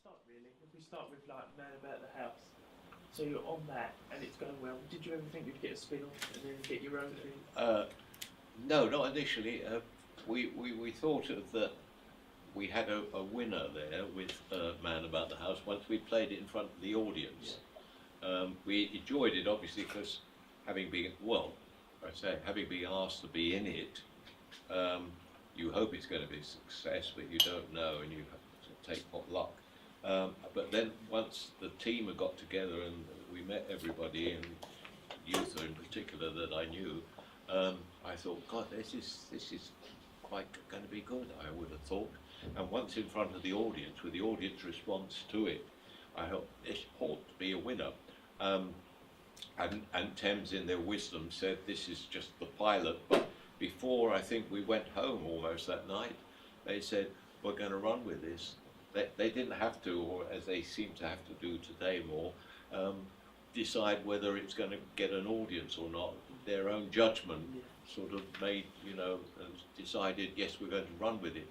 start really. If we start with like Man About the House, so you're on that and it's going well. Did you ever think you'd get a spin-off and then get your own thing? No, not initially. We thought of that. We had a winner there with Man About the House once we played it in front of the audience. We enjoyed it obviously because having been having been asked to be in it, you hope it's going to be a success, but you don't know, and you have to take pot luck. But then once the team had got together and we met everybody, and Youtha in particular that I knew, I thought, God, this is quite going to be good, I would have thought. And once in front of the audience, with the audience response to it, I thought this ought to be a winner. And Thames, in their wisdom, said this is just the pilot. But before I think we went home almost that night, they said, we're going to run with this. They didn't have to, or as they seem to have to do today more, decide whether it's going to get an audience or not. Their own judgment sort of made, and decided, yes, we're going to run with it.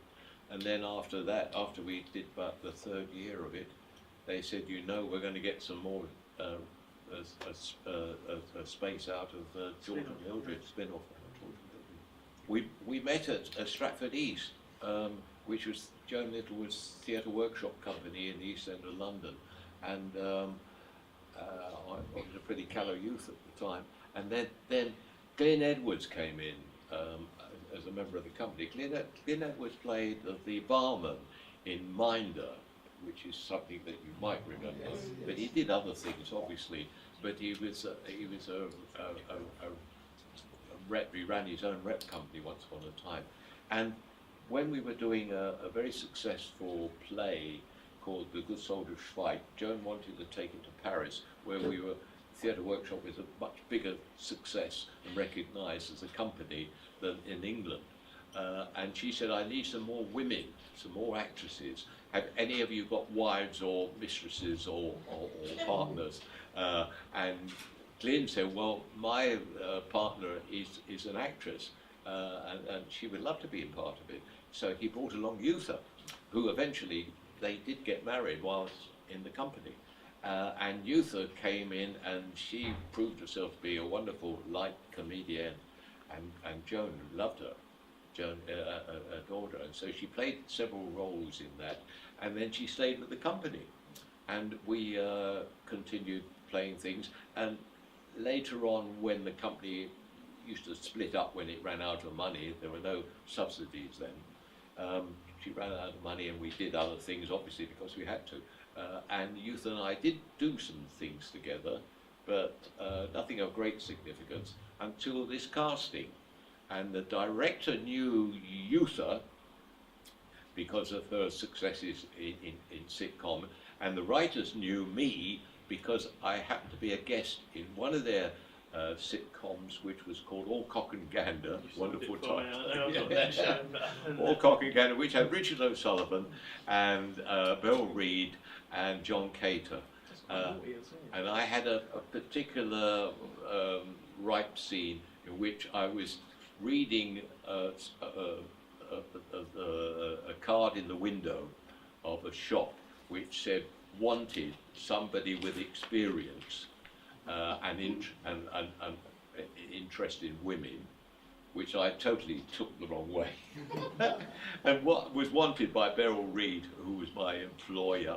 And then after that, after we did about the third year of it, they said, we're going to get some more a space out of George and Mildred spin-off. We met at Stratford East, which was Joan Littlewood's theatre workshop company in the East End of London, and I was a pretty callow youth at the time. And then Glyn Edwards came in as a member of the company. Glyn Edwards played the barman in Minder, which is something that you might remember. Yes. But he did other things, obviously. But he was a rep. He ran his own rep company once upon a time. And when we were doing a very successful play called The Good Soldier Schweik, Joan wanted to take it to Paris, where we were. Theatre Workshop was a much bigger success and recognised as a company than in England. And she said, I need some more women, some more actresses. Have any of you got wives or mistresses or partners? And Glyn said, well, my partner is an actress, and she would love to be in part of it. So he brought along Youtha, who eventually, they did get married whilst in the company. And Youtha came in, and she proved herself to be a wonderful light comedian, and Joan loved her. Joan adored her, and so she played several roles in that, and then she stayed with the company, and we continued playing things. And later on, when the company used to split up when it ran out of money, there were no subsidies then. She ran out of money, and we did other things, obviously, because we had to. And Youtha and I did do some things together, but nothing of great significance until this casting. And the director knew Youtha because of her successes in sitcom, and the writers knew me because I happened to be a guest in one of their sitcoms, which was called All Cock and Gander, wonderful title. All Cock and Gander, which had Richard O'Sullivan and Beryl Reid and John Cater. And I had a particular ripe scene in which I was reading a card in the window of a shop which said, wanted somebody with experience and interest in women, which I totally took the wrong way. And what was wanted by Beryl Reid, who was my employer,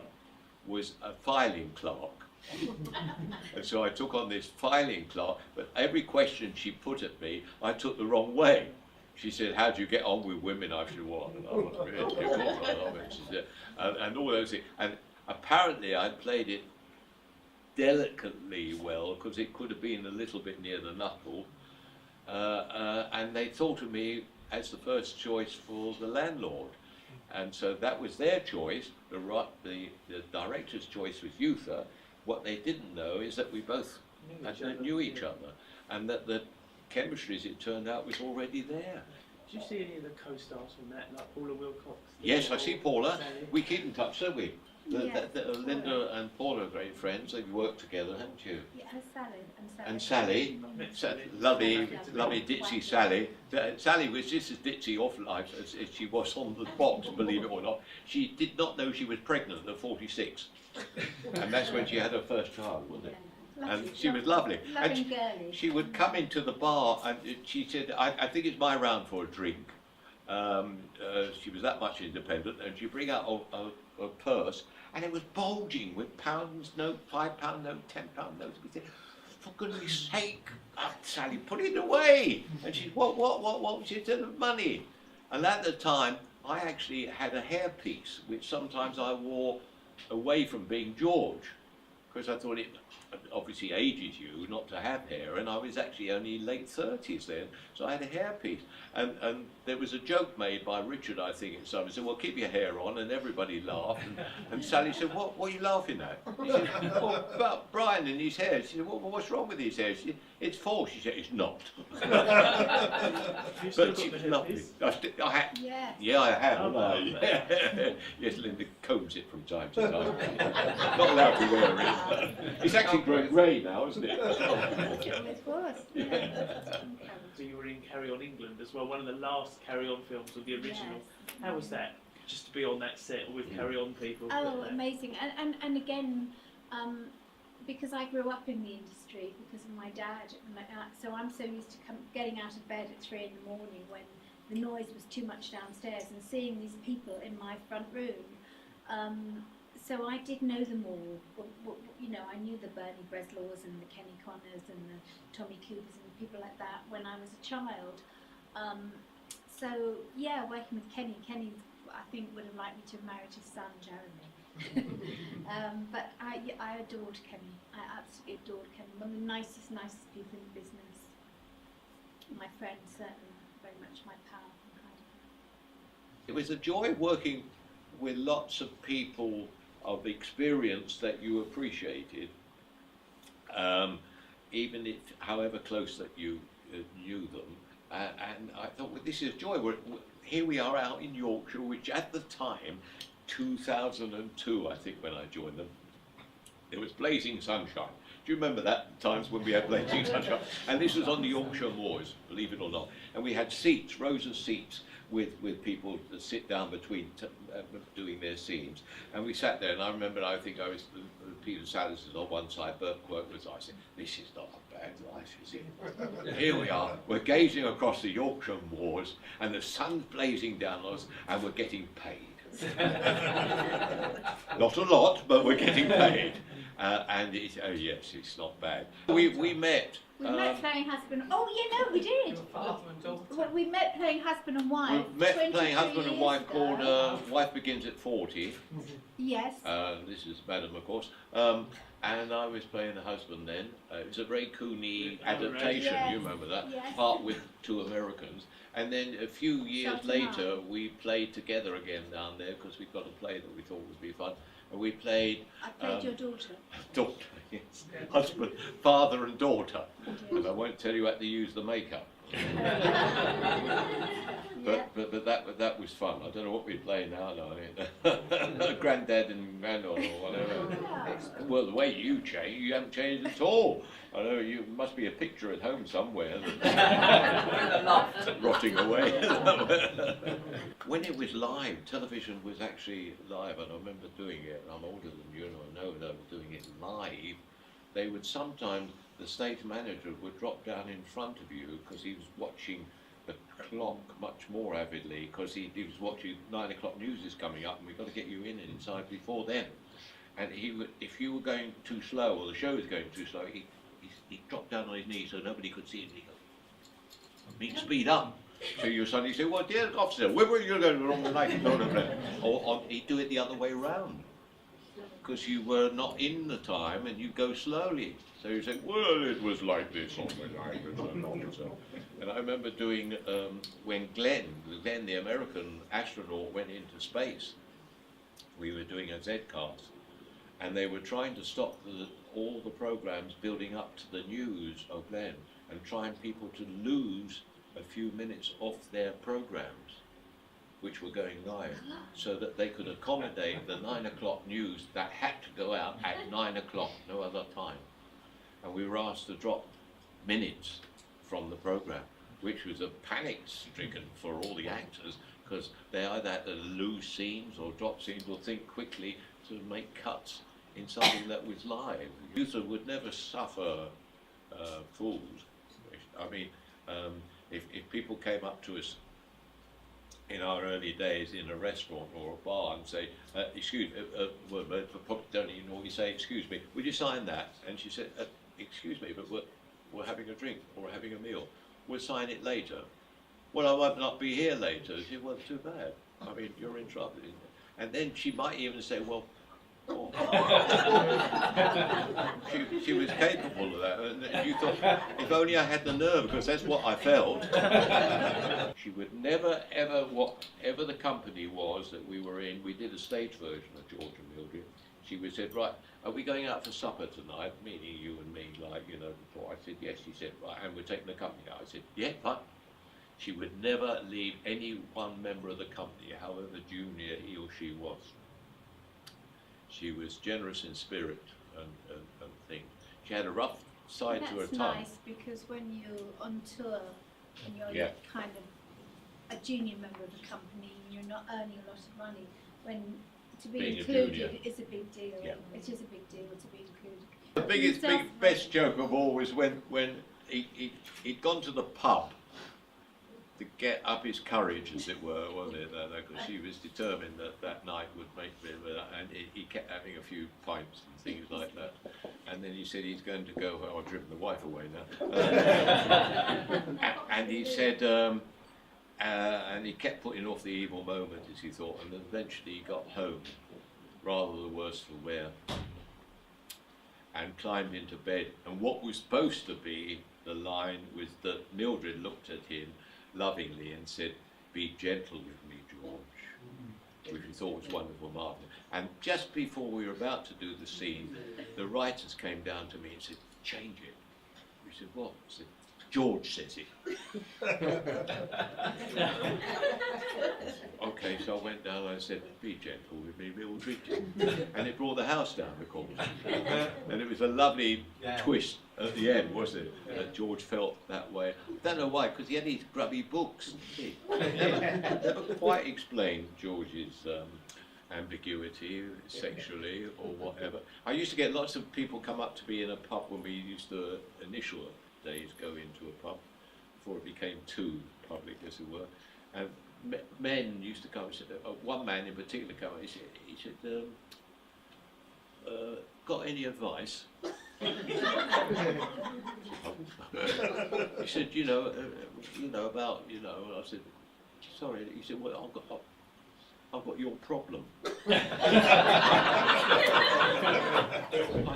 was a filing clerk. And so I took on this filing clerk, but every question she put at me, I took the wrong way. She said, how do you get on with women? I said, well, I was really difficult. She said, and all those things. And apparently I played it delicately well, because it could have been a little bit near the knuckle. And they thought of me as the first choice for the landlord. And so that was their choice. The director's choice was Youtha. What they didn't know is that we both knew each other, and that the chemistry, as it turned out, was already there. Did you see any of the co-stars from that, like Paula Wilcox? Yes, I see Paula. Sally? We keep in touch, don't we? Yes, Linda and Paula are great friends. They've worked together, haven't you? Yeah, Sally. And Sally, I met Sa- Sally. lovely, Sally. lovely ditzy Sally. Sally was just as ditzy off life as she was on the box, believe it or not. She did not know she was pregnant at 46. And that's when she had her first child, wasn't it? And she was lovely. And she would come into the bar and she said, I think it's my round for a drink. She was that much independent, and she'd bring out a purse, and it was bulging with pounds note, £5 note, £10 notes. We said, for goodness sake, Sally, put it away. And she said, what? She said, the money. And at the time, I actually had a hairpiece, which sometimes I wore away from being George, because I thought it obviously ages you not to have hair, and I was actually only late 30s then, so I had a hairpiece. And there was a joke made by Richard, I think, at some. He said, well, keep your hair on, and everybody laughed. And Sally said, what are you laughing at? He said, well, about Brian and his hair. She said, well, what's wrong with his hair? She said, it's false. She said, it's not. You still But got she the was lovely. headpiece? I had, Yes. yeah, I have. Oh, haven't I? wow. Yes, Linda combs it from time to time. Not allowed to wear it. It's actually growing grey now, isn't it? It always was. Yeah. So you were in Carry On England as well, one of the last Carry On films of the original. Yes. How was that? Just to be on that set with Carry On people. Oh, amazing. And again, because I grew up in the industry because of my dad, so I'm so used to getting out of bed at 3 in the morning when the noise was too much downstairs and seeing these people in my front room. So I did know them all. You know, I knew the Bernie Breslaws and the Kenny Connors and the Tommy Coopers and people like that when I was a child. So yeah, working with Kenny, I think would have liked me to have married his son, Jeremy. But I adored Kenny. I absolutely adored Kenny. One of the nicest people in the business. My friend, certainly, very much my pal. It was a joy working with lots of people of experience that you appreciated, even if, however close that you knew them. And I thought, well, this is joy. Here we are out in Yorkshire, which at the time, 2002, I think, when I joined them, there was blazing sunshine. Do you remember that, times when we had blazing sunshine? And this was on the Yorkshire moors, believe it or not. And we had seats, rows of seats, with people that sit down between doing their scenes. And we sat there, and I remember, I think I was, Peter Sellers was on one side, Bert Quirk was, I said, this is not a bad life, is it? Here we are, we're gazing across the Yorkshire moors, and the sun's blazing down on us, and we're getting paid. Not a lot, but we're getting paid. And oh yes, it's not bad. We met. We met playing husband. Oh, you know, we did. Father and daughter. Well, we met playing husband and wife. We met playing 23 husband and years wife ago. called Wife Begins at 40. Yes. This is Madam, of course. And I was playing the husband then. It was a Ray Cooney adaptation, Yes. you remember that? Yes. Part with 2 Americans. And then a few years Shut 'em later, we played together again down there because we got a play that we thought would be fun. And we played I played your daughter. daughter, yes, husband, father and daughter. And I won't tell you how to use the makeup. But that was fun. I don't know what we're playing now, no. Granddad and granddaughter or whatever. Well, the way you change, you haven't changed at all. I know you must be a picture at home somewhere that's rotting away. When it was live, television was actually live, and I remember doing it. I'm older than you, and I know that I was doing it live. They would sometimes, the stage manager would drop down in front of you because he was watching the clock much more avidly because he was watching 9 o'clock news is coming up and we've got to get you in and inside before then. And he would, if you were going too slow or the show was going too slow, he'd drop down on his knees so nobody could see him. He'd go, need to speed up. So you suddenly say, well, dear officer, where were you going wrong tonight? Or he'd do it the other way around because you were not in the time and you go slowly. So you say, well, it was like this on the night. And I remember doing, when Glenn, the American astronaut, went into space, we were doing a Z-cast, and they were trying to stop all the programs building up to the news of Glenn and trying people to lose a few minutes off their programs, which were going live, so that they could accommodate the 9 o'clock news that had to go out at 9 o'clock, no other time. And we were asked to drop minutes from the program, which was a panic-stricken for all the actors, because they either had to lose scenes or drop scenes or think quickly to make cuts in something that was live. User would never suffer fools. I mean, if people came up to us in our early days in a restaurant or a bar and say, excuse me, well, probably don't even know what you say, excuse me, would you sign that? And she said, excuse me, but we're having a drink or we're having a meal. We'll sign it later. Well, I might not be here later. She said, well, too bad. I mean, you're in trouble. And then she might even say, well, oh. she was capable of that. And you thought, if only I had the nerve, because that's what I felt. She would never, ever, whatever the company was that we were in, we did a stage version of George and Mildred. She would say, right, are we going out for supper tonight? Meaning you and me, like, you know, before. I said, yes. She said, right, and we're taking the company out. I said, yeah, fine. She would never leave any one member of the company, however junior he or she was. She was generous in spirit and things. She had a rough side to her That's tongue. nice, because when you're on tour and you're Yeah. kind of a junior member of the company, you're not earning a lot of money. When to be Being a included junior. is a big deal. Yeah. It is a big deal to be included. The best joke of all was when he'd gone to the pub to get up his courage, as it were, wasn't it? Because she was determined that that night would make it, and he kept having a few pints and things like that. And then he said he's going to go. Oh, I've driven the wife away now. And he said, and he kept putting off the evil moment, as he thought. And eventually he got home, rather the worse for wear, and climbed into bed. And what was supposed to be the line was that Mildred looked at him lovingly and said, "Be gentle with me, George," which we thought was wonderful, marvelous. And just before we were about to do the scene, the writers came down to me and said, "Change it." We said, "What?" I said, "George says it." Okay, so I went down and I said, "Be gentle with me, Mildred," and it brought the house down, of course. And it was a lovely twist at the end, wasn't it? That George felt that way. I don't know why, because he had these grubby books. He never quite explained George's ambiguity sexually or whatever. I used to get lots of people come up to me in a pub when we used to initial days go into a pub before it became too public, as it were. And men used to come and say, one man in particular came up, he said, "Got any advice?" He said, you know about, I said, "Sorry." He said, "Well, I've got your problem." I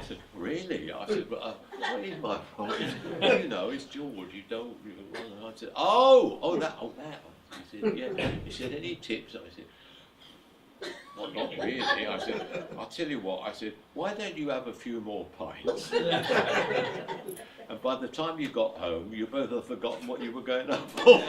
said, "Really?" I said, "But what is my problem?" It's George. You don't. I said, "Oh, that." He said, "Yeah." He said, "Any tips?" I said, "Well, not really." I said, "I'll tell you what." I said, "Why don't you have a few more pints?" And by the time you got home, you both had forgotten what you were going up for.